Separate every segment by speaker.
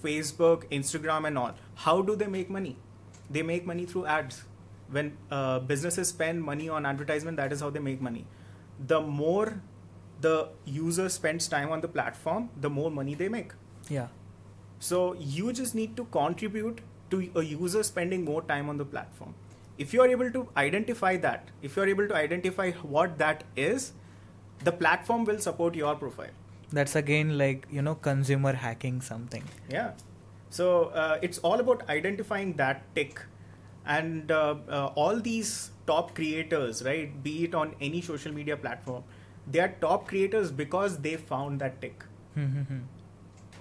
Speaker 1: Facebook, Instagram and all, how do they make money? They make money through ads. When businesses spend money on advertisement, that is how they make money. The more the user spends time on the platform, the more money they make.
Speaker 2: Yeah.
Speaker 1: So you just need to contribute to a user spending more time on the platform. If you are able to identify that, if you are able to identify what that is, the platform will support your profile.
Speaker 2: That's again like, consumer hacking something.
Speaker 1: Yeah. So it's all about identifying that tick. And all these top creators, right, be it on any social media platform, they are top creators because they found that tick.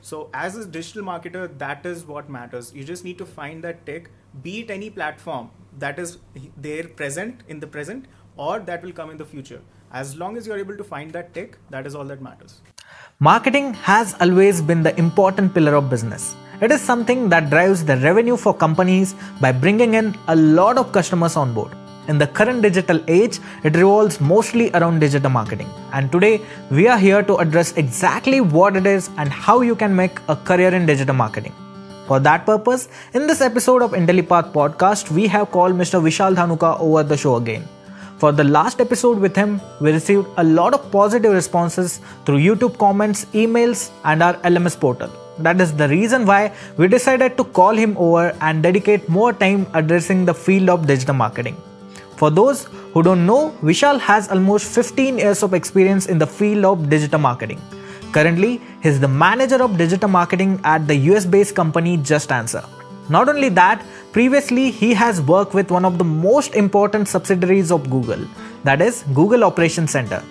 Speaker 1: So as a digital marketer, that is what matters. You just need to find that tick, be it any platform that is there present in the present or that will come in the future. As long as you're able to find that tick, that is all that matters.
Speaker 2: Marketing has always been the important pillar of business. It is something that drives the revenue for companies by bringing in a lot of customers on board. In the current digital age, it revolves mostly around digital marketing. And today, we are here to address exactly what it is and how you can make a career in digital marketing. For that purpose, in this episode of Intellipaat podcast, we have called Mr. Vishal Dhanuka over the show again. For the last episode with him, we received a lot of positive responses through YouTube comments, emails, and our LMS portal. That is the reason why we decided to call him over and dedicate more time addressing the field of digital marketing. For those who don't know, Vishal has almost 15 years of experience in the field of digital marketing. Currently, he is the manager of digital marketing at the US-based company JustAnswer. Not only that, previously he has worked with one of the most important subsidiaries of Google, that is Google Operations Center.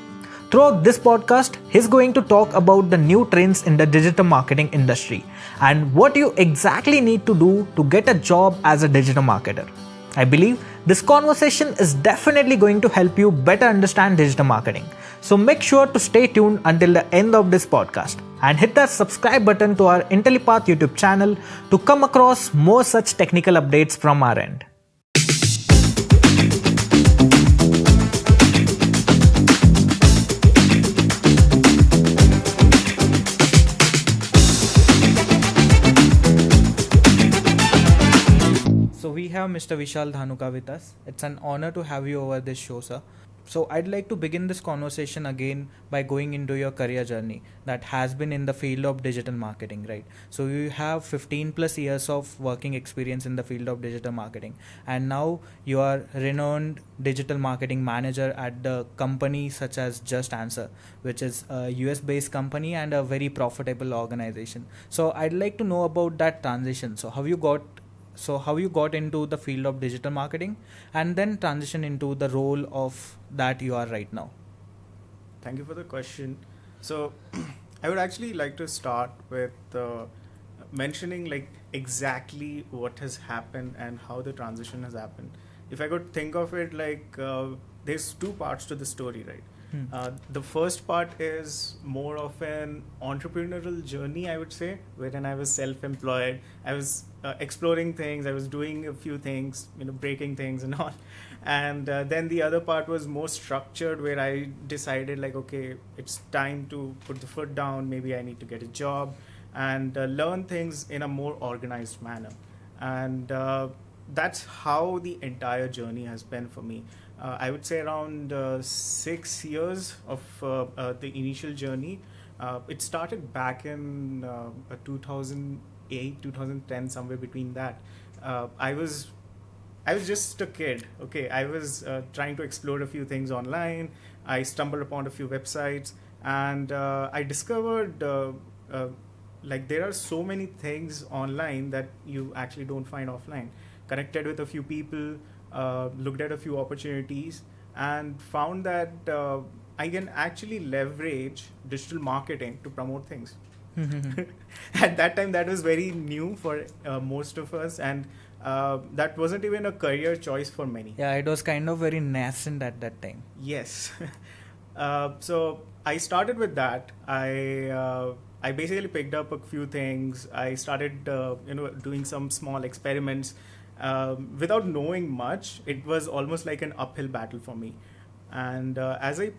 Speaker 2: Throughout this podcast, he's going to talk about the new trends in the digital marketing industry and what you exactly need to do to get a job as a digital marketer. I believe this conversation is definitely going to help you better understand digital marketing. So make sure to stay tuned until the end of this podcast and hit that subscribe button to our Intellipaat YouTube channel to come across more such technical updates from our end. So we have Mr. Vishal Dhanuka with us. It's an honor to have you over this show, sir. So I'd like to begin this conversation again by going into your career journey that has been in the field of digital marketing, right? So you have 15 plus years of working experience in the field of digital marketing, and now you are renowned digital marketing manager at the company such as JustAnswer, which is a US based company and a very profitable organization. So I'd like to know about that transition. So how you got into the field of digital marketing and then transition into the role of that you are right now?
Speaker 1: Thank you for the question. So I would actually like to start with mentioning like exactly what has happened and how the transition has happened. If I could think of it like there's two parts to the story, right? The first part is more of an entrepreneurial journey, I would say, wherein I was self-employed. I was exploring things. I was doing a few things, breaking things and all. And then the other part was more structured, where I decided like, okay, it's time to put the foot down. Maybe I need to get a job and learn things in a more organized manner. And that's how the entire journey has been for me. I would say around 6 years of the initial journey. It started back in 2008, 2010, somewhere between that. I was just a kid. Okay, I was trying to explore a few things online. I stumbled upon a few websites, and I discovered like there are so many things online that you actually don't find offline. Connected with a few people. Looked at a few opportunities and found that I can actually leverage digital marketing to promote things. At that time, that was very new for most of us, and that wasn't even a career choice for many.
Speaker 2: Yeah, it was kind of very nascent at that time.
Speaker 1: Yes. So I started with that. I basically picked up a few things. I started doing some small experiments. Without knowing much, it was almost like an uphill battle for me. And as I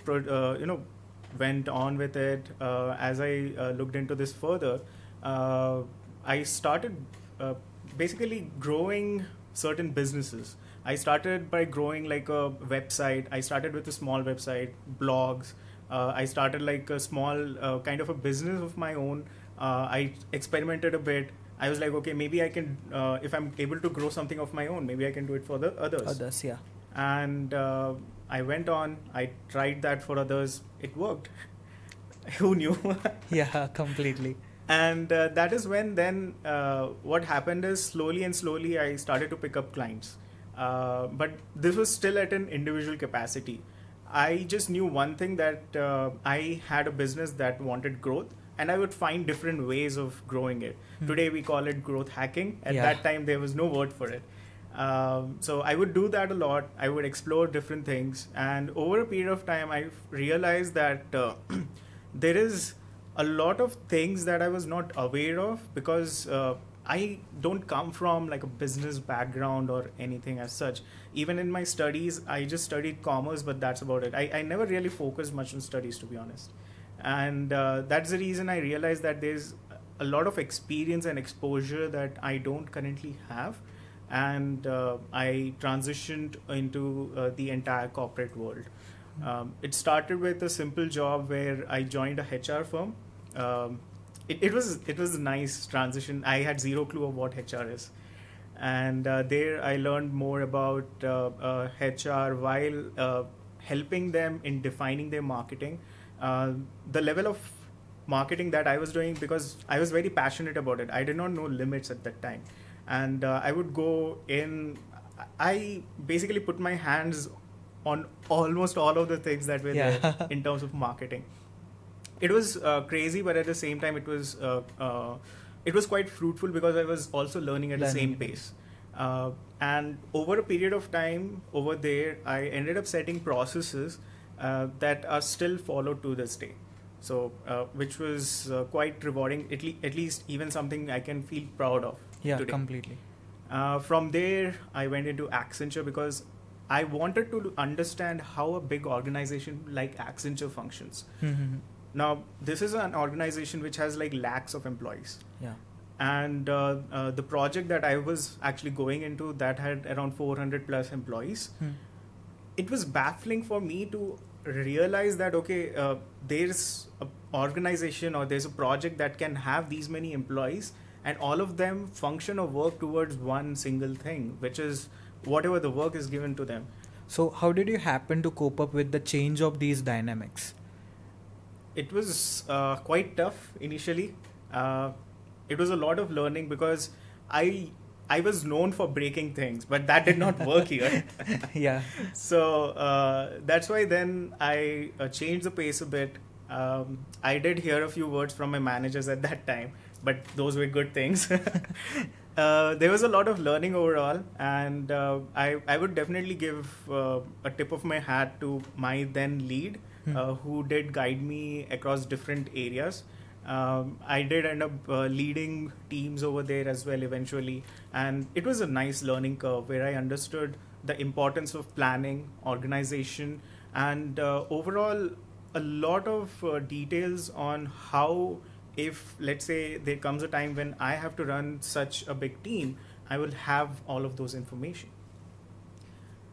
Speaker 1: went on with it, as I looked into this further, I started basically growing certain businesses. I started by growing like a website. I started with a small website, blogs. I started like a small kind of a business of my own. I experimented a bit. I was like, okay, maybe I can, if I'm able to grow something of my own, maybe I can do it for the others.
Speaker 2: Others, yeah.
Speaker 1: And I went on, I tried that for others. It worked. Who knew?
Speaker 2: Yeah, completely.
Speaker 1: And that is when then what happened is slowly and slowly I started to pick up clients. But this was still at an individual capacity. I just knew one thing, that I had a business that wanted growth, and I would find different ways of growing it. Today we call it growth hacking. At that time there was no word for it. So I would do that a lot. I would explore different things, and over a period of time I realized that there is a lot of things that I was not aware of, because I don't come from like a business background or anything as such. Even in my studies, I just studied commerce, but that's about it. I never really focused much on studies, to be honest. And that's the reason I realized that there's a lot of experience and exposure that I don't currently have. And I transitioned into the entire corporate world. It started with a simple job where I joined a HR firm. It was a nice transition. I had zero clue of what HR is, and there I learned more about HR while helping them in defining their marketing. The level of marketing that I was doing, because I was very passionate about it, I did not know limits at that time, and I would go in. I basically put my hands on almost all of the things that were there in terms of marketing. It was crazy, but at the same time, it was quite fruitful, because I was also learning at the same pace. And over a period of time over there, I ended up setting processes that are still followed to this day. So, which was quite rewarding, at least even something I can feel proud of.
Speaker 2: Yeah,
Speaker 1: today.
Speaker 2: completely.
Speaker 1: From there, I went into Accenture, because I wanted to understand how a big organization like Accenture functions. Now, this is an organization which has like lakhs of employees.
Speaker 2: Yeah.
Speaker 1: And the project that I was actually going into, that had around 400 plus employees. It was baffling for me to realize that, okay, there's an organization or there's a project that can have these many employees, and all of them function or work towards one single thing, which is whatever the work is given to them.
Speaker 2: So how did you happen to cope up with the change of these dynamics?
Speaker 1: It was quite tough initially. It was a lot of learning, because I was known for breaking things, but that did not work here.
Speaker 2: Yeah.
Speaker 1: So that's why then I changed the pace a bit. I did hear a few words from my managers at that time, but those were good things. There was a lot of learning overall, and I would definitely give a tip of my hat to my then lead, who did guide me across different areas. I did end up leading teams over there as well eventually, and it was a nice learning curve where I understood the importance of planning, organization, and overall a lot of details on how, if let's say there comes a time when I have to run such a big team, I will have all of those information.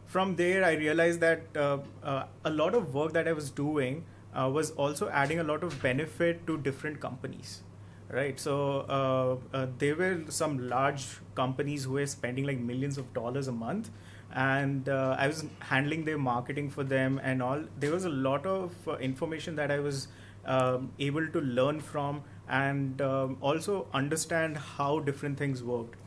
Speaker 1: From there, I realized that a lot of work that I was doing was also adding a lot of benefit to different companies, right? So there were some large companies who were spending like millions of dollars a month, and I was handling their marketing for them and all. There was a lot of information that I was able to learn from, and also understand how different things worked.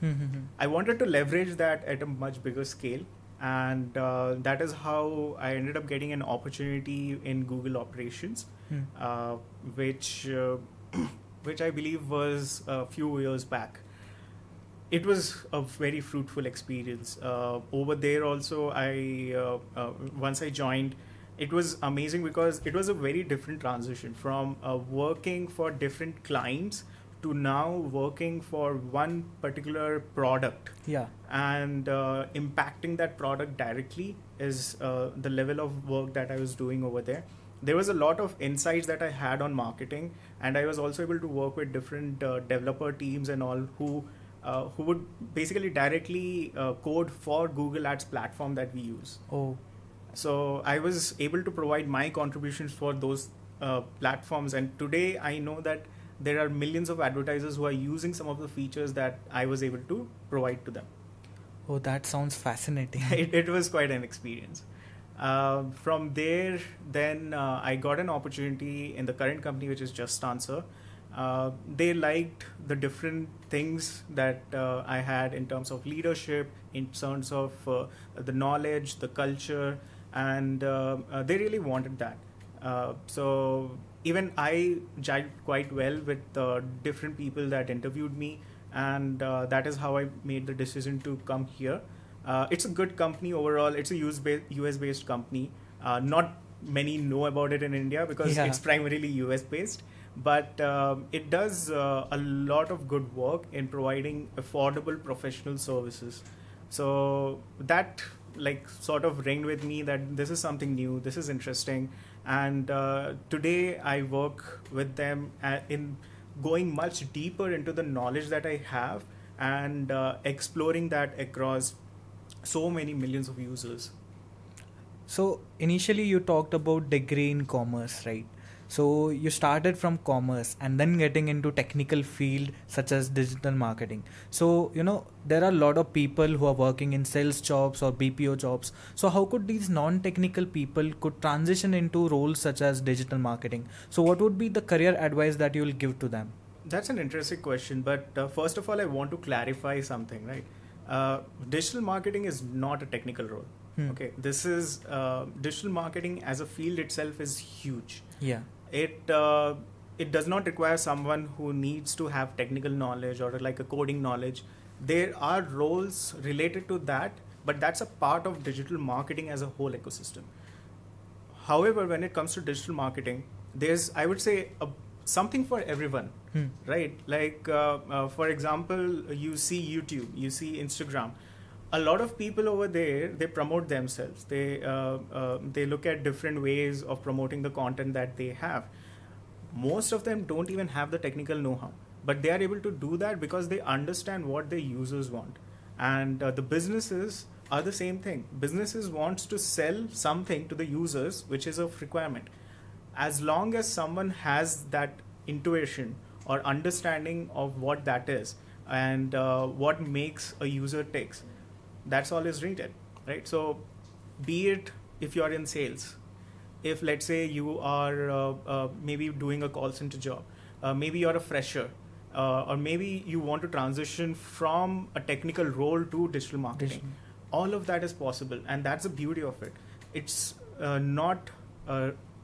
Speaker 1: I wanted to leverage that at a much bigger scale, and that is how I ended up getting an opportunity in Google Operations, which I believe was a few years back. It was a very fruitful experience. Over there also, once I joined, it was amazing, because it was a very different transition from working for different clients to now working for one particular product.
Speaker 2: Yeah.
Speaker 1: And impacting that product directly is the level of work that I was doing over there. there was a lot of insights that I had on marketing, and I was also able to work with different developer teams and all who would basically directly code for Google Ads platform that we use.
Speaker 2: Oh,
Speaker 1: So I was able to provide my contributions for those platforms, and today I know that there are millions of advertisers who are using some of the features that I was able to provide to them.
Speaker 2: oh, that sounds fascinating.
Speaker 1: It was quite an experience. From there, then I got an opportunity in the current company, which is JustAnswer. They liked the different things that I had in terms of leadership, in terms of the knowledge, the culture, and they really wanted that. So even I judged quite well with different people that interviewed me, and that is how I made the decision to come here. It's a good company overall. It's a US based company. Not many know about it in India because
Speaker 2: Yeah.
Speaker 1: it's primarily US based, but it does a lot of good work in providing affordable professional services. So that like sort of ringed with me that this is something new, this is interesting, and today I work with them in going much deeper into the knowledge that I have and exploring that across so many millions of users.
Speaker 2: So initially you talked about degree in commerce, right? So you started from commerce and then getting into technical field such as digital marketing. So, there are a lot of people who are working in sales jobs or BPO jobs. So how could these non-technical people could transition into roles such as digital marketing? So what would be the career advice that you will give to them?
Speaker 1: That's an interesting question, but first of all, I want to clarify something, right? Digital marketing is not a technical role. Okay, this is digital marketing as a field itself is huge.
Speaker 2: Yeah.
Speaker 1: It does not require someone who needs to have technical knowledge or like a coding knowledge. There are roles related to that, but that's a part of digital marketing as a whole ecosystem. However, when it comes to digital marketing, there's, I would say, something for everyone, right? Like, for example, you see YouTube, you see Instagram. A lot of people over there, they promote themselves. They look at different ways of promoting the content that they have. Most of them don't even have the technical know-how, but they are able to do that because they understand what their users want. And the businesses are the same thing. Businesses wants to sell something to the users, which is of requirement. As long as someone has that intuition or understanding of what that is and what makes a user ticks, that's all is needed, right? So be it if you're in sales, if let's say you are maybe doing a call center job, maybe you're a fresher, or maybe you want to transition from a technical role to digital marketing. All of that is possible, and that's the beauty of it. It's not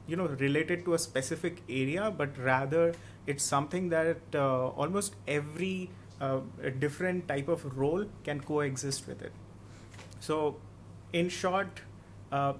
Speaker 1: related to a specific area, but rather it's something that almost every different type of role can coexist with it. So in short,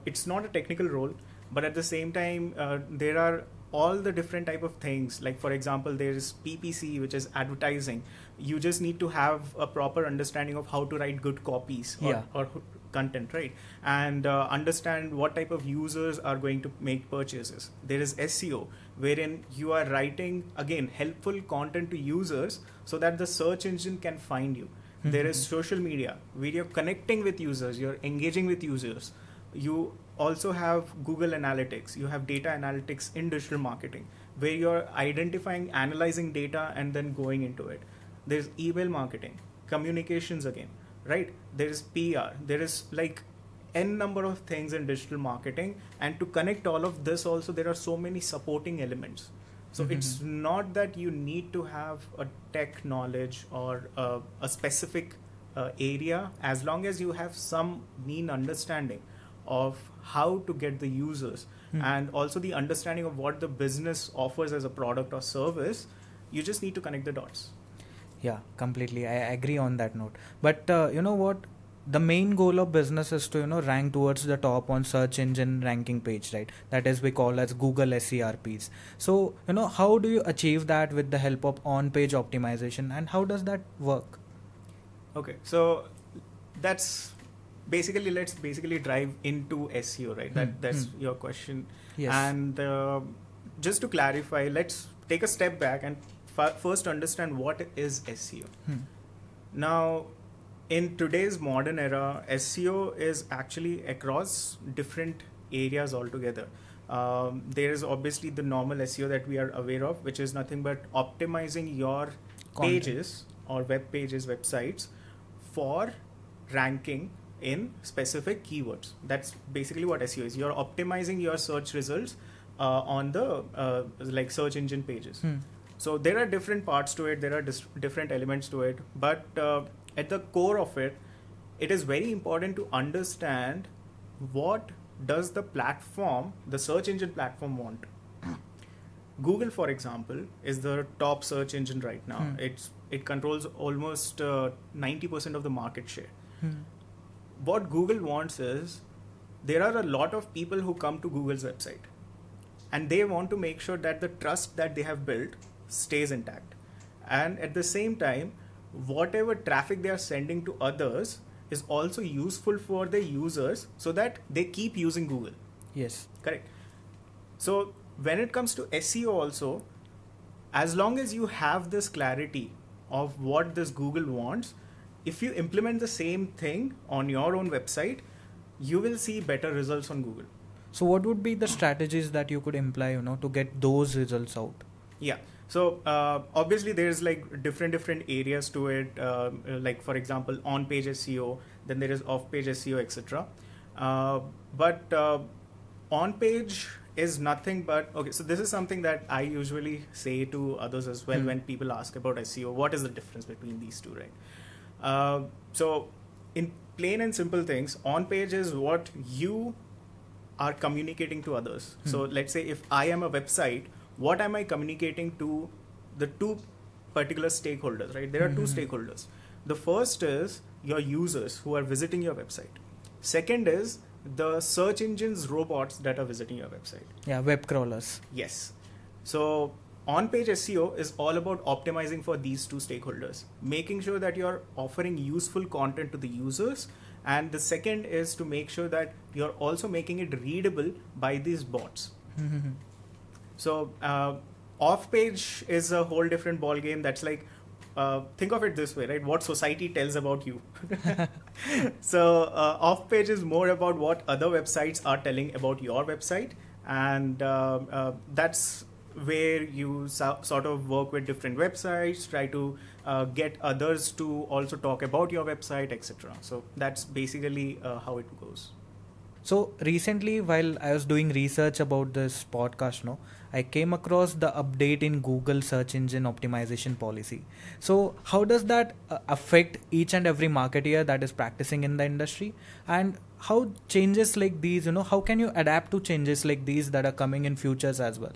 Speaker 1: it's not a technical role, but at the same time there are all the different type of things. Like for example, there is PPC, which is advertising. You just need to have a proper understanding of how to write good copies or content, right? And understand what type of users are going to make purchases. There is SEO, wherein you are writing again helpful content to users so that the search engine can find you. There is social media, where you're connecting with users, you're engaging with users. You also have Google Analytics, you have data analytics in digital marketing, where you're identifying, analyzing data and then going into it. There's email marketing, communications again, right? There is PR, there is like n number of things in digital marketing, and to connect all of this also, there are so many supporting elements. So it's not that you need to have a tech knowledge or a specific area, as long as you have some mean understanding of how to get the users and also the understanding of what the business offers as a product or service. You just need to connect the dots.
Speaker 2: Yeah, completely. I agree on that note. But you know what? The main goal of business is to rank towards the top on search engine ranking page, right? That is we call as Google SERPs. So how do you achieve that with the help of on-page optimization, and how does that work?
Speaker 1: Okay, so that's basically, let's dive into SEO, right? That's your question.
Speaker 2: Yes.
Speaker 1: And just to clarify, let's take a step back and first understand what is SEO. Now, in today's modern era, SEO is actually across different areas altogether. There is obviously the normal SEO that we are aware of, which is nothing but optimizing your pages or web pages, websites for ranking in specific keywords. That's basically what SEO is. You're optimizing your search results on the like search engine pages. So there are different parts to it. There are different elements to it. But at the core of it, it is very important to understand what does the platform, the search engine platform, want. Google, for example, is the top search engine right now. It controls almost 90% of the market share. What Google wants is, there are a lot of people who come to Google's website, and they want to make sure that the trust that they have built stays intact. And at the same time, whatever traffic they are sending to others is also useful for the users so that they keep using Google.
Speaker 2: Yes.
Speaker 1: Correct. So when it comes to SEO also, as long as you have this clarity of what this Google wants, if you implement the same thing on your own website, you will see better results on Google.
Speaker 2: So what would be the strategies that you could imply, to get those results out?
Speaker 1: Yeah. So obviously there's like different areas to it. Like for example, on-page SEO, then there is off-page SEO, etc. But on-page is nothing but, okay, so this is something that I usually say to others as well when people ask about SEO. What is the difference between these two, right? So in plain and simple things, on-page is what you are communicating to others. So let's say if I am a website, what am I communicating to the two particular stakeholders, right? There are two stakeholders. The first is your users who are visiting your website. Second is the search engines robots that are visiting your website.
Speaker 2: Yeah, web crawlers.
Speaker 1: Yes. So on-page SEO is all about optimizing for these two stakeholders, making sure that you're offering useful content to the users. And the second is to make sure that you're also making it readable by these bots. So off-page is a whole different ball game. That's like, think of it this way, right? What society tells about you. So off-page is more about what other websites are telling about your website. And that's where you sort of work with different websites, try to get others to also talk about your website, etc. So that's basically how it goes.
Speaker 2: So recently, while I was doing research about this podcast, I came across the update in Google search engine optimization policy. So how does that affect each and every marketer that is practicing in the industry? And how changes like these, how can you adapt to changes like these that are coming in futures as well?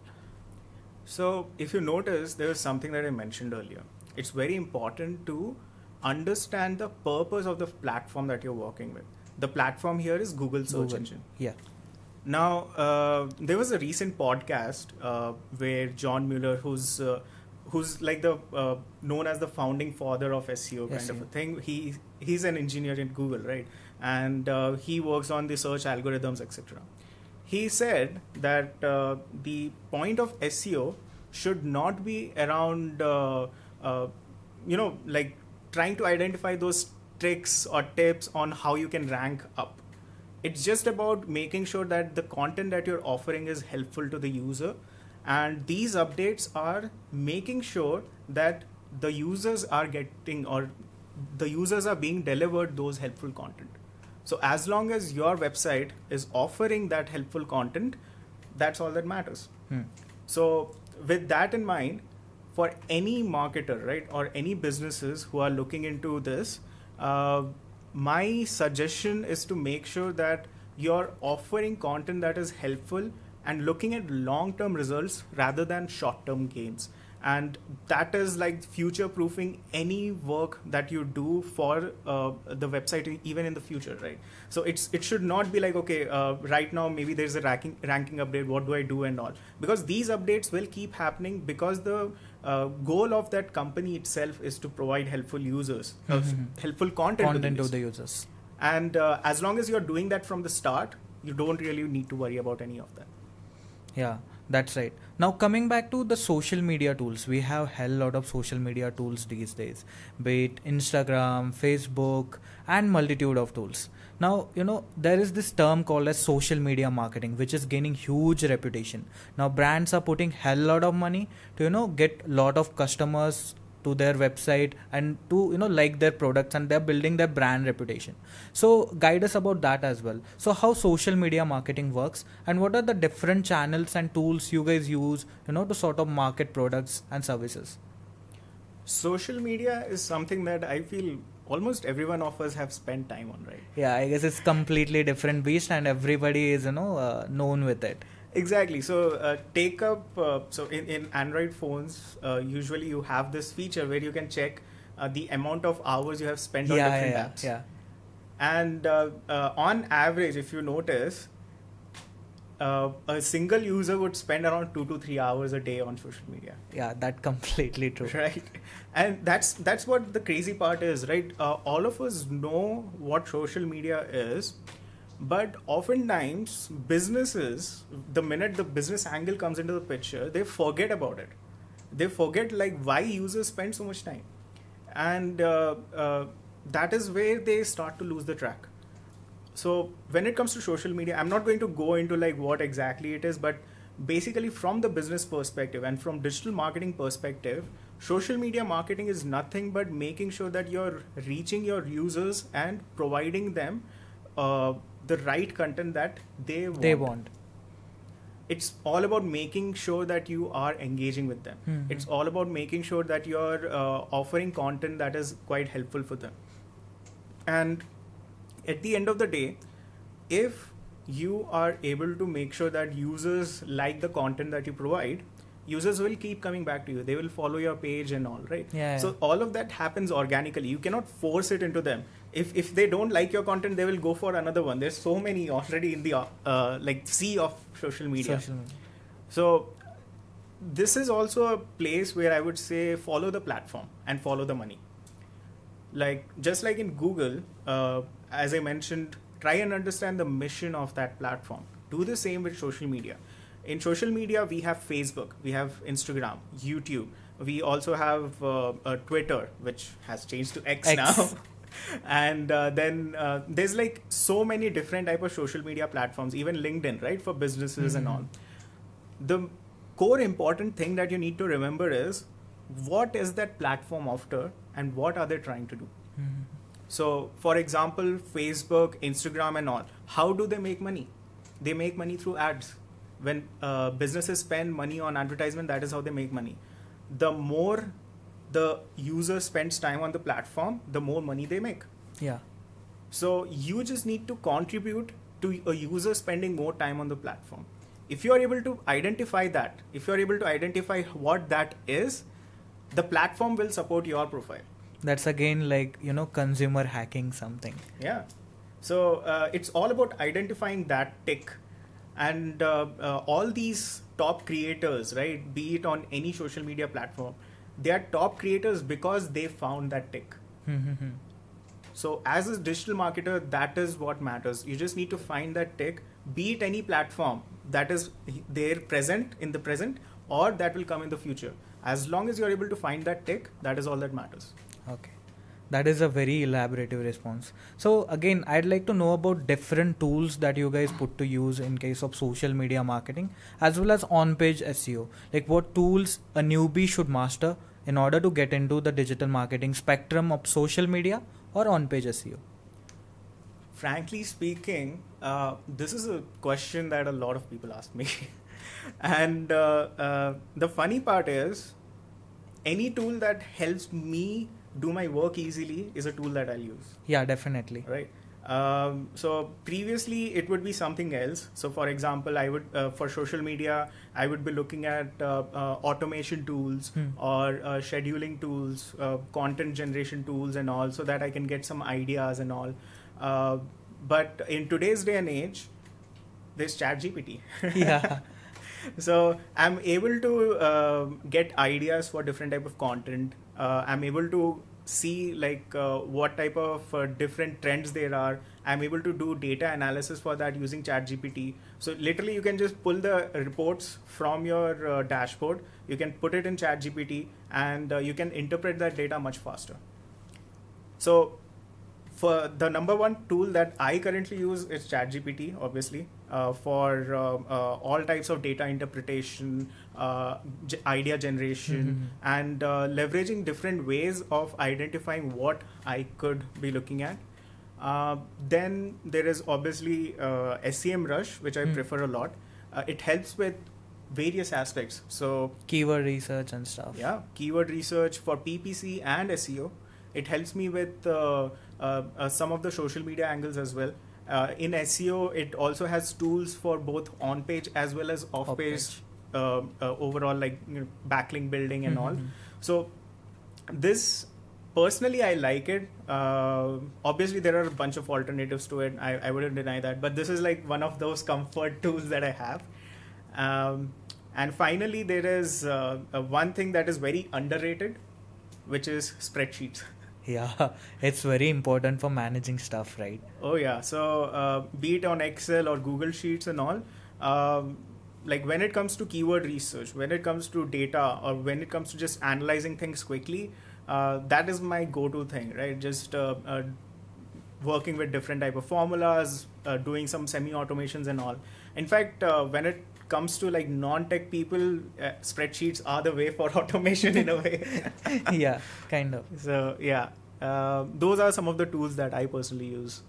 Speaker 1: So if you notice, there was something that I mentioned earlier. It's very important to understand the purpose of the platform that you're working with. The platform here is Google search engine.
Speaker 2: Yeah.
Speaker 1: Now, there was a recent podcast where John Mueller, who's like the known as the founding father of SEO kind of a thing. He's an engineer in Google, right? And he works on the search algorithms, etc. He said that the point of SEO should not be around, like trying to identify those tricks or tips on how you can rank up. It's just about making sure that the content that you're offering is helpful to the user. And these updates are making sure that the users are getting, or the users are being delivered those helpful content. So as long as your website is offering that helpful content, that's all that matters. So with that in mind, for any marketer, right, or any businesses who are looking into this, my suggestion is to make sure that you're offering content that is helpful and looking at long-term results rather than short-term gains. And that is like future-proofing any work that you do for the website, even in the future, right? So it should not be like, okay, right now maybe there's a ranking update, what do I do and all? Because these updates will keep happening, because the goal of that company itself is to provide helpful users, helpful content to the users. And as long as you're doing that from the start, you don't really need to worry about any of that.
Speaker 2: Yeah, that's right. Now coming back to the social media tools, we have hell lot of social media tools these days, be it Instagram, Facebook, and multitude of tools. Now, there is this term called as social media marketing, which is gaining huge reputation. Now brands are putting hell lot of money to, get lot of customers to their website and to like their products, and they're building their brand reputation. So guide us about that as well. So how social media marketing works, and what are the different channels and tools you guys use to sort of market products and services?
Speaker 1: Social media is something that I feel almost everyone of us have spent time on, right?
Speaker 2: Yeah, I guess it's completely different beast, and everybody is known with it.
Speaker 1: Exactly. So take up, so in Android phones, usually you have this feature where you can check the amount of hours you have spent on different apps.
Speaker 2: Yeah.
Speaker 1: And on average, if you notice, a single user would spend around 2 to 3 hours a day on social media.
Speaker 2: Yeah, that's completely true.
Speaker 1: Right. And that's what the crazy part is, right? All of us know what social media is. But oftentimes, businesses, the minute the business angle comes into the picture, they forget about it. They forget why users spend so much time, and that is where they start to lose the track. So when it comes to social media, I'm not going to go into what exactly it is, but basically from the business perspective and from digital marketing perspective, social media marketing is nothing but making sure that you're reaching your users and providing them the right content that they want. It's all about making sure that you are engaging with them. Mm-hmm. It's all about making sure that you're offering content that is quite helpful for them. And at the end of the day, if you are able to make sure that users like the content that you provide, users will keep coming back to you. They will follow your page and all, right?
Speaker 2: Yeah.
Speaker 1: So all of that happens organically. You cannot force it into them. If they don't like your content, they will go for another one. There's so many already in the sea of social media. So this is also a place where I would say follow the platform and follow the money. Just like in Google, as I mentioned, try and understand the mission of that platform. Do the same with social media. In social media, we have Facebook, we have Instagram, YouTube. We also have Twitter, which has changed to X now. And then there's so many different type of social media platforms, even LinkedIn, right, for businesses and all. The core important thing that you need to remember is what is that platform after and what are they trying to do. So for example, Facebook, Instagram and all, how do they make money? They make money through ads. When businesses spend money on advertisement, that is how they make money. The more the user spends time on the platform, the more money they make.
Speaker 2: Yeah.
Speaker 1: So you just need to contribute to a user spending more time on the platform. If you are able to identify that, if you are able to identify what that is, the platform will support your profile.
Speaker 2: That's again consumer hacking something.
Speaker 1: Yeah. So it's all about identifying that tick. And all these top creators, right, be it on any social media platform, they are top creators because they found that tick. So as a digital marketer, that is what matters. You just need to find that tick, be it any platform that is there present in the present or that will come in the future. As long as you're able to find that tick, that is all that matters.
Speaker 2: Okay. That is a very elaborative response. So again, I'd like to know about different tools that you guys put to use in case of social media marketing as well as on-page SEO. What tools a newbie should master in order to get into the digital marketing spectrum of social media or on-page SEO.
Speaker 1: Frankly speaking, this is a question that a lot of people ask me. And the funny part is, any tool that helps me do my work easily is a tool that I'll use.
Speaker 2: Yeah, definitely.
Speaker 1: Right. So previously it would be something else. So for example, I would for social media, I would be looking at automation tools or scheduling tools, content generation tools and all, so that I can get some ideas and all. But in today's day and age, there's ChatGPT.
Speaker 2: Yeah.
Speaker 1: So I'm able to get ideas for different type of content. I'm able to see like what type of different trends there are. I'm able to do data analysis for that using ChatGPT. So literally you can just pull the reports from your dashboard, you can put it in ChatGPT, and you can interpret that data much faster. So for the number one tool that I currently use is ChatGPT, obviously, for all types of data interpretation, idea generation, and leveraging different ways of identifying what I could be looking at. Then there is obviously SEMrush, which I prefer a lot. It helps with various aspects. So
Speaker 2: Keyword research and stuff.
Speaker 1: yeah, keyword research for PPC and SEO. It helps me with some of the social media angles as well. In SEO, it also has tools for both on-page as well as off-page, overall, like backlink building and all. So this, personally, I like it. Obviously, there are a bunch of alternatives to it. I wouldn't deny that. But this is like one of those comfort tools that I have. And finally, there is one thing that is very underrated, which is spreadsheets.
Speaker 2: Yeah, it's very important for managing stuff, right?
Speaker 1: Oh yeah. So be it on Excel or Google Sheets and all, like when it comes to keyword research, when it comes to data, or when it comes to just analyzing things quickly, that is my go-to thing, right? Just working with different type of formulas, doing some semi-automations and all. In fact, when it comes to like non-tech people, spreadsheets are the way for automation in a way.
Speaker 2: Yeah, kind of.
Speaker 1: So yeah, those are some of the tools that I personally use.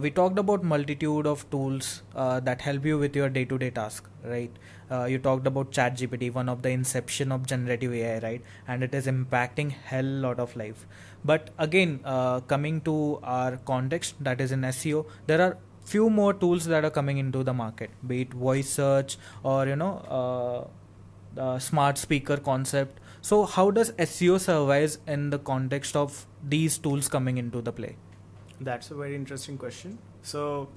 Speaker 2: We talked about multitude of tools that help you with your day-to-day task, right? You talked about ChatGPT, one of the inception of generative AI, right? And it is impacting hell lot of life. But again, coming to our context, that is in SEO, there are few more tools that are coming into the market, be it voice search or the smart speaker concept. So how does SEO survive in the context of these tools coming into the play?
Speaker 1: That's a very interesting question. So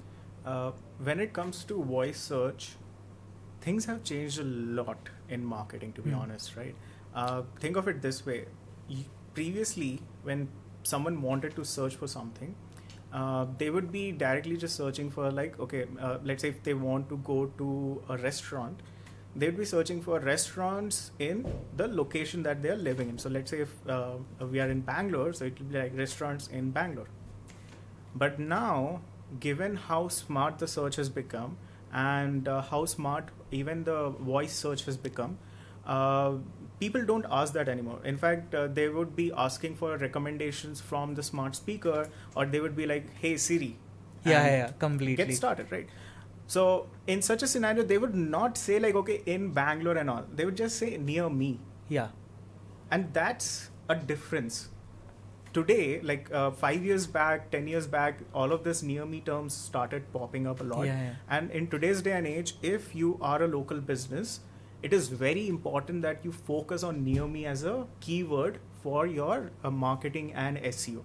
Speaker 1: when it comes to voice search, things have changed a lot in marketing, to be honest, right? Think of it this way. Previously, when someone wanted to search for something, they would be directly just searching for like, okay, let's say if they want to go to a restaurant, they would be searching for restaurants in the location that they are living in. So let's say if we are in Bangalore, so it will be like restaurants in Bangalore. But now, given how smart the search has become and how smart even the voice search has become, people don't ask that anymore. In fact, they would be asking for recommendations from the smart speaker, or they would be like, hey Siri.
Speaker 2: Yeah, completely.
Speaker 1: Get started, right? So in such a scenario, they would not say like, okay, in Bangalore and all. They would just say near me.
Speaker 2: Yeah.
Speaker 1: And that's a difference. Today, like 5 years back, 10 years back, all of this near me terms started popping up a lot.
Speaker 2: Yeah.
Speaker 1: And in today's day and age, if you are a local business, it is very important that you focus on near me as a keyword for your marketing and SEO.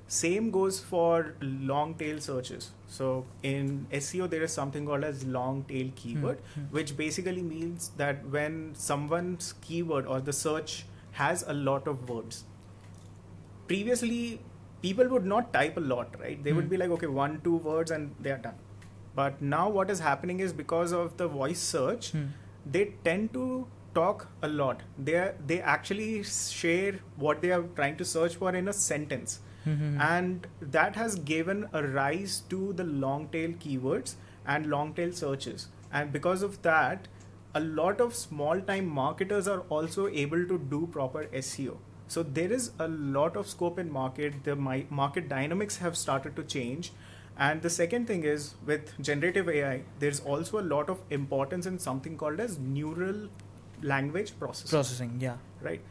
Speaker 1: Same goes for long tail searches. So in SEO, there is something called as long tail keyword, which basically means that when someone's keyword or the search has a lot of words. Previously, people would not type a lot, right? They would be like, okay, 1-2 words and they are done. But now what is happening is because of the voice search, they tend to talk a lot. They actually share what they are trying to search for in a sentence. And that has given a rise to the long tail keywords and long tail searches. And because of that, a lot of small time marketers are also able to do proper SEO. So there is a lot of scope in market. The market dynamics have started to change. And the second thing is, with generative AI, there's also a lot of importance in something called as neural language processing.
Speaker 2: Yeah.
Speaker 1: Right.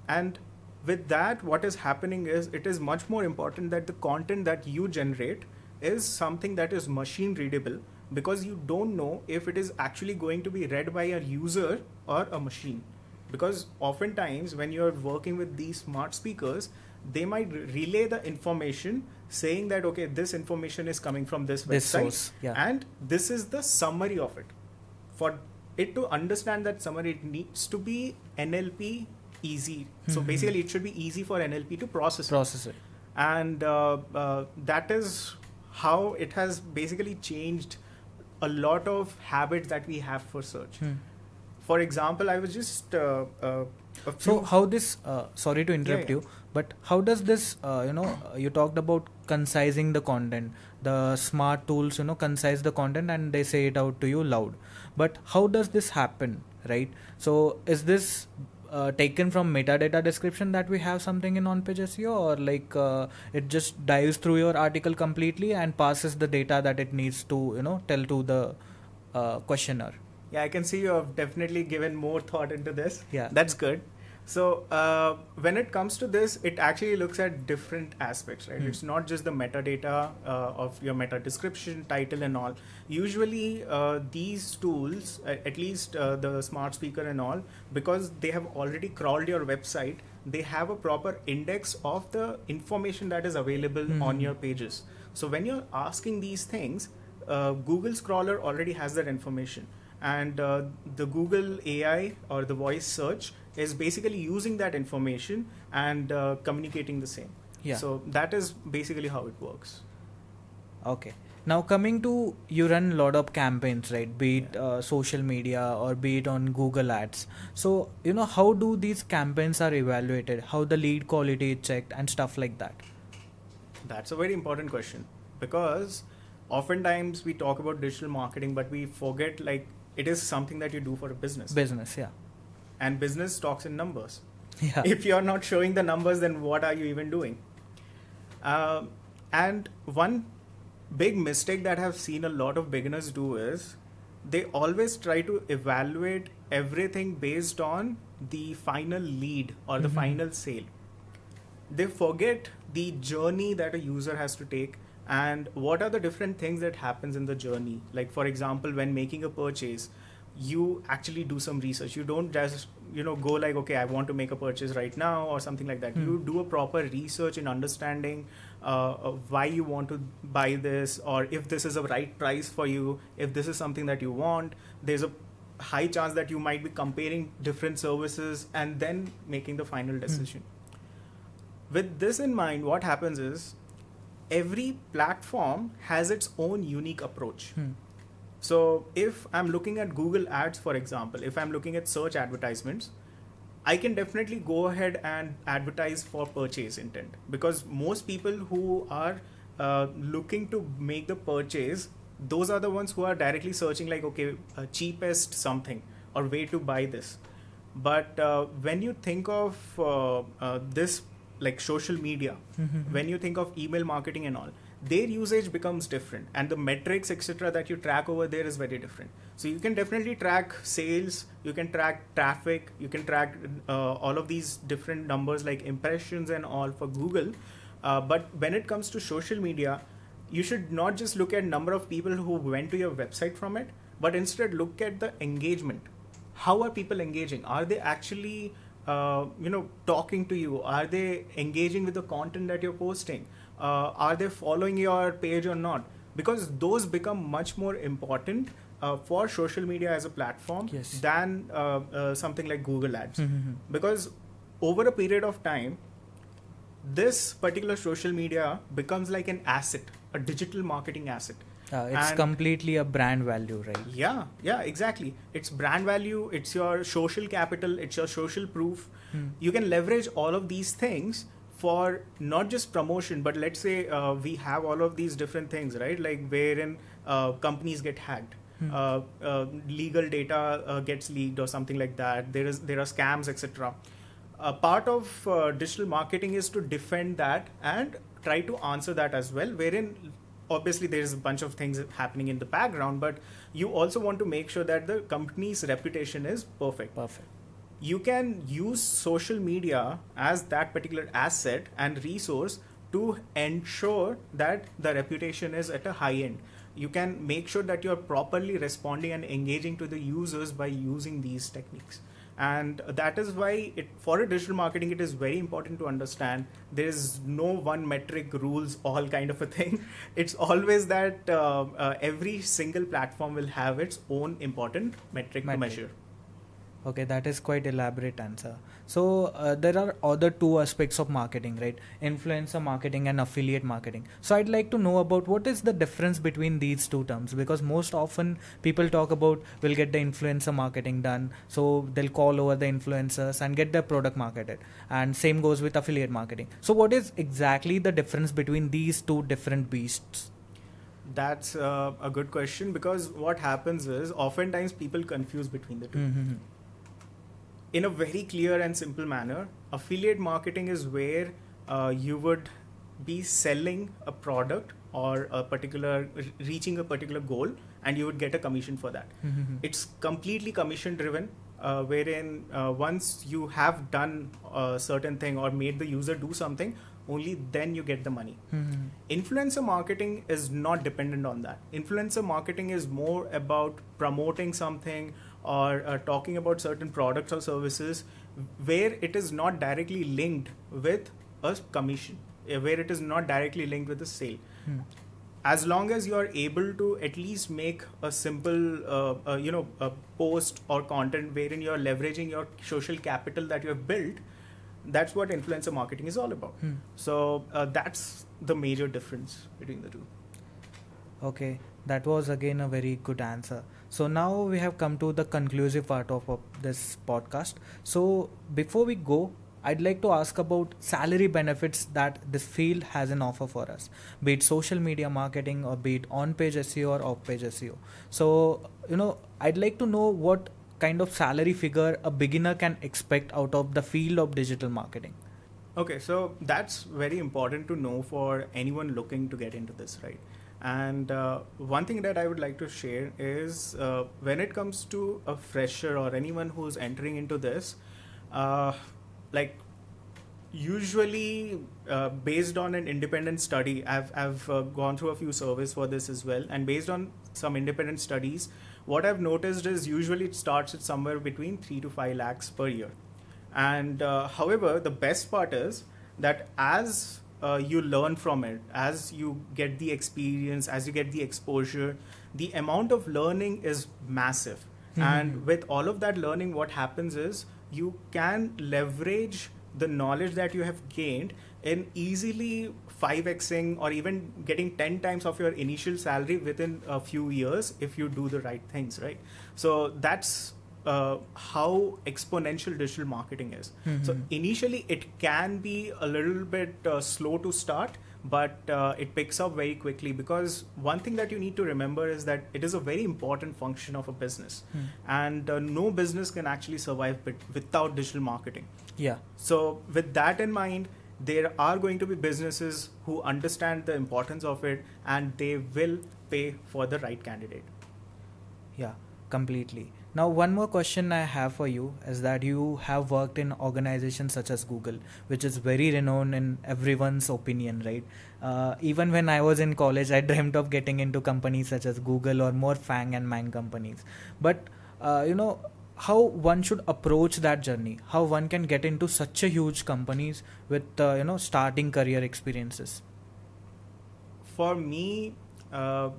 Speaker 1: And with that, what is happening is it is much more important that the content that you generate is something that is machine readable, because you don't know if it is actually going to be read by a user or a machine. Because oftentimes when you're working with these smart speakers, they might relay the information saying that, okay, this information is coming from this website,
Speaker 2: source,
Speaker 1: and this is the summary of it. For it to understand that summary, it needs to be NLP easy. So basically, it should be easy for NLP to process
Speaker 2: it.
Speaker 1: And that is how it has basically changed a lot of habits that we have for search. For example, I was just
Speaker 2: so how this sorry to interrupt you, but how does this you talked about concising the content, the smart tools concise the content and they say it out to you loud, but how does this happen, right? So is this taken from metadata description that we have something in on-page SEO, or like it just dives through your article completely and passes the data that it needs to tell to the questioner?
Speaker 1: Yeah, I can see you have definitely given more thought into this.
Speaker 2: Yeah,
Speaker 1: that's good. So when it comes to this, it actually looks at different aspects, right? It's not just the metadata of your meta description, title and all. Usually these tools, at least the smart speaker and all, because they have already crawled your website, they have a proper index of the information that is available on your pages. So when you're asking these things, Google's crawler already has that information. And the Google AI or the voice search is basically using that information and communicating the same.
Speaker 2: Yeah.
Speaker 1: So that is basically how it works.
Speaker 2: Okay. Now coming to, you run a lot of campaigns, right? Be it social media or be it on Google Ads. So, how do these campaigns are evaluated? How the lead quality is checked and stuff like that?
Speaker 1: That's a very important question, because oftentimes we talk about digital marketing, but we forget like it is something that you do for a business.
Speaker 2: Yeah.
Speaker 1: And business talks in numbers.
Speaker 2: Yeah.
Speaker 1: If you're not showing the numbers, then what are you even doing? And one big mistake that I've seen a lot of beginners do is they always try to evaluate everything based on the final lead or the final sale. They forget the journey that a user has to take and what are the different things that happens in the journey. Like, for example, when making a purchase, you actually do some research. You don't just go like, okay, I want to make a purchase right now or something like that. You do a proper research in understanding why you want to buy this, or if this is a right price for you, if this is something that you want. There's a high chance that you might be comparing different services and then making the final decision. With this in mind, what happens is every platform has its own unique approach. So if I'm looking at Google Ads, for example, if I'm looking at search advertisements, I can definitely go ahead and advertise for purchase intent, because most people who are looking to make the purchase, those are the ones who are directly searching like, okay, cheapest something or way to buy this. But when you think of this like social media, when you think of email marketing and all, their usage becomes different, and the metrics etc that you track over there is very different. So you can definitely track sales, you can track traffic, you can track all of these different numbers like impressions and all for Google, but when it comes to social media, you should not just look at number of people who went to your website from it, but instead look at the engagement. How are people engaging? Are they actually talking to you? Are they engaging with the content that you're posting? Are they following your page or not? Because those become much more important for social media as a platform than something like Google Ads. Because over a period of time, this particular social media becomes like an asset, a digital marketing asset.
Speaker 2: It's completely a brand value, right?
Speaker 1: Yeah, exactly. It's brand value, it's your social capital, it's your social proof. You can leverage all of these things for not just promotion, but let's say we have all of these different things, right? Like wherein companies get hacked, legal data gets leaked or something like that. There are scams, etc. Part of digital marketing is to defend that and try to answer that as well, wherein obviously there's a bunch of things happening in the background, but you also want to make sure that the company's reputation is perfect. You can use social media as that particular asset and resource to ensure that the reputation is at a high end. You can make sure that you're properly responding and engaging to the users by using these techniques. And that is why for a digital marketing, it is very important to understand there is no one metric rules all kind of a thing. It's always that every single platform will have its own important metric to measure.
Speaker 2: Okay, that is quite elaborate answer. So there are other two aspects of marketing, right? Influencer marketing and affiliate marketing. So I'd like to know about what is the difference between these two terms, because most often people talk about we'll get the influencer marketing done, so they'll call over the influencers and get their product marketed, and same goes with affiliate marketing. So what is exactly the difference between these two different beasts?
Speaker 1: That's a good question, because what happens is oftentimes people confuse between the 2.
Speaker 2: Mm-hmm.
Speaker 1: In a very clear and simple manner, affiliate marketing is where you would be selling a product or reaching a particular goal, and you would get a commission for that.
Speaker 2: Mm-hmm.
Speaker 1: It's completely commission driven, wherein once you have done a certain thing or made the user do something, only then you get the money.
Speaker 2: Mm-hmm.
Speaker 1: Influencer marketing is not dependent on that. Influencer marketing is more about promoting something or talking about certain products or services where it is not directly linked with a commission, where it is not directly linked with a sale. As long as you are able to at least make a simple a post or content wherein you are leveraging your social capital that you have built, that's what influencer marketing is all about. So that's the major difference between the two.
Speaker 2: Okay, that was again a very good answer. So now we have come to the conclusive part of this podcast. So before we go, I'd like to ask about salary benefits that this field has an offer for us, be it social media marketing or be it on-page SEO or off-page SEO. So, I'd like to know what kind of salary figure a beginner can expect out of the field of digital marketing.
Speaker 1: Okay, so that's very important to know for anyone looking to get into this, right? And one thing that I would like to share is when it comes to a fresher or anyone who's entering into this, usually based on an independent study, I've gone through a few surveys for this as well, and based on some independent studies, what I've noticed is usually it starts at somewhere between 3 to 5 lakhs per year. And however, the best part is that as you learn from it, as you get the experience, as you get the exposure, the amount of learning is massive. And with all of that learning, what happens is you can leverage the knowledge that you have gained in easily 5xing or even getting 10 times of your initial salary within a few years if you do the right things, right? So that's how exponential digital marketing is. So initially it can be a little bit slow to start, but it picks up very quickly, because one thing that you need to remember is that it is a very important function of a business, and no business can actually survive without digital marketing.
Speaker 2: Yeah.
Speaker 1: So with that in mind, there are going to be businesses who understand the importance of it, and they will pay for the right candidate.
Speaker 2: Yeah, completely. Now, one more question I have for you is that you have worked in organizations such as Google, which is very renowned in everyone's opinion, right? Even when I was in college, I dreamt of getting into companies such as Google or more FANG and MANG companies. But, how one should approach that journey, how one can get into such a huge companies with, starting career experiences.
Speaker 1: For me, all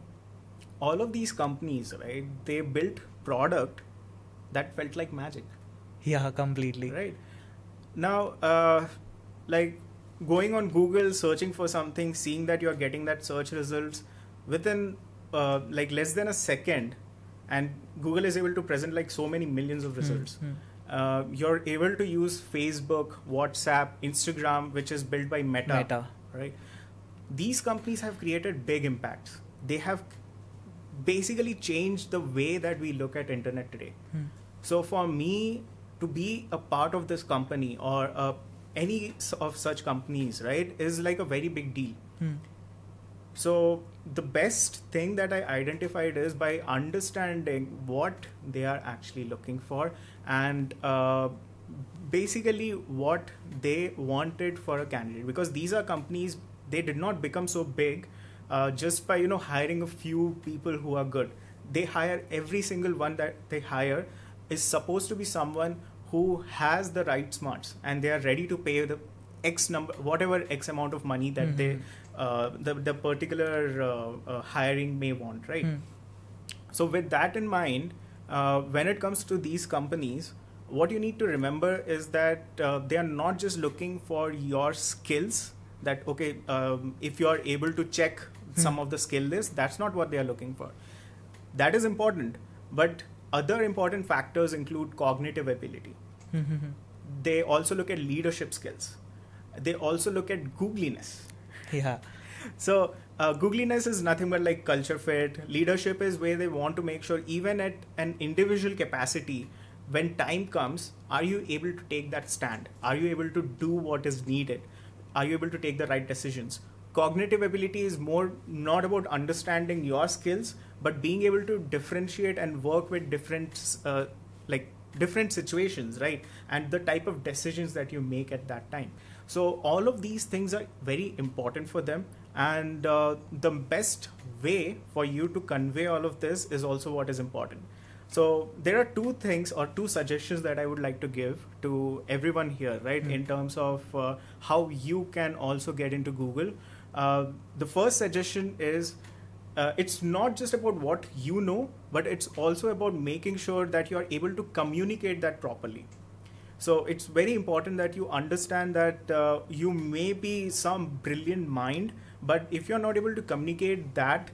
Speaker 1: of these companies, right, they built product that felt like magic.
Speaker 2: Yeah, completely.
Speaker 1: Right. Now, going on Google, searching for something, seeing that you're getting that search results within less than a second, and Google is able to present like so many millions of results. You're able to use Facebook, WhatsApp, Instagram, which is built by Meta. Right? These companies have created big impacts. They have basically changed the way that we look at internet today. So for me to be a part of this company or any of such companies, right, is like a very big deal. So the best thing that I identified is by understanding what they are actually looking for, and basically what they wanted for a candidate, because these are companies, they did not become so big just by hiring a few people who are good. They hire every single one that they hire is supposed to be someone who has the right smarts, and they are ready to pay the whatever X amount of money that they the particular hiring may want, right? So with that in mind, when it comes to these companies, what you need to remember is that they are not just looking for your skills. That okay, if you are able to check some of the skill list, that's not what they are looking for. That is important, but other important factors include cognitive ability. They also look at leadership skills. They also look at googliness.
Speaker 2: Yeah.
Speaker 1: So googliness is nothing but like culture fit. Leadership is where they want to make sure even at an individual capacity, when time comes, are you able to take that stand? Are you able to do what is needed? Are you able to take the right decisions? Cognitive ability is more not about understanding your skills, but being able to differentiate and work with different situations, right? And the type of decisions that you make at that time. So all of these things are very important for them. And the best way for you to convey all of this is also what is important. So there are two things or two suggestions that I would like to give to everyone here, right? In terms of how you can also get into Google. The first suggestion is it's not just about what you know, but it's also about making sure that you are able to communicate that properly. So it's very important that you understand that you may be some brilliant mind, but if you're not able to communicate that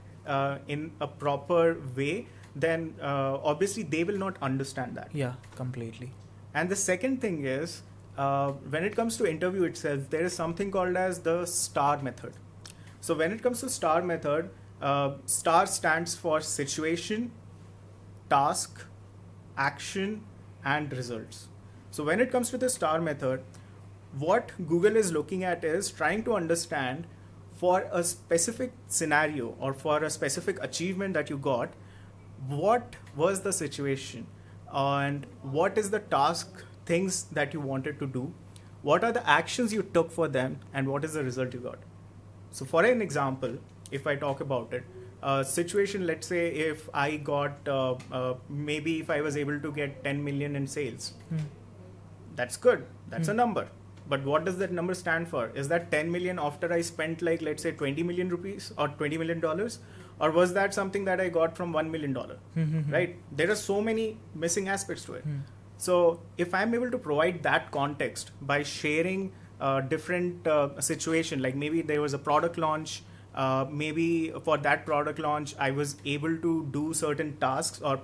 Speaker 1: in a proper way, then obviously they will not understand that.
Speaker 2: Yeah, completely.
Speaker 1: And the second thing is, when it comes to interview itself, there is something called as the STAR method. So when it comes to STAR method, STAR stands for situation, task, action, and results. So when it comes to the STAR method, what Google is looking at is trying to understand for a specific scenario or for a specific achievement that you got, what was the situation and what is the task, things that you wanted to do, what are the actions you took for them, and what is the result you got. So for an example, if I talk about it, situation, let's say if I got, maybe if I was able to get 10 million in sales, that's good. That's a number. But what does that number stand for? Is that 10 million after I spent like, let's say 20 million rupees or $20 million? Or was that something that I got from $1 million? Right? There are so many missing aspects to it. So if I'm able to provide that context by sharing different situation, like maybe there was a product launch, maybe for that product launch, I was able to do certain tasks or,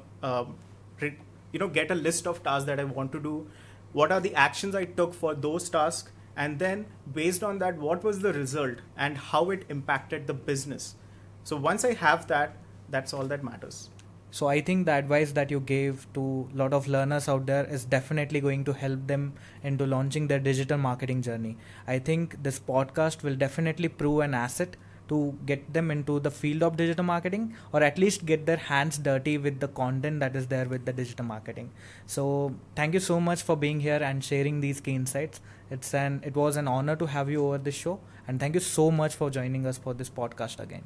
Speaker 1: get a list of tasks that I want to do. What are the actions I took for those tasks? And then based on that, what was the result and how it impacted the business? So once I have that, that's all that matters.
Speaker 2: So I think the advice that you gave to a lot of learners out there is definitely going to help them into launching their digital marketing journey. I think this podcast will definitely prove an asset to get them into the field of digital marketing, or at least get their hands dirty with the content that is there with the digital marketing. So thank you so much for being here and sharing these key insights. It was an honor to have you over this show, and thank you so much for joining us for this podcast again.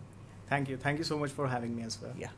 Speaker 1: Thank you so much for having me as well.
Speaker 2: Yeah.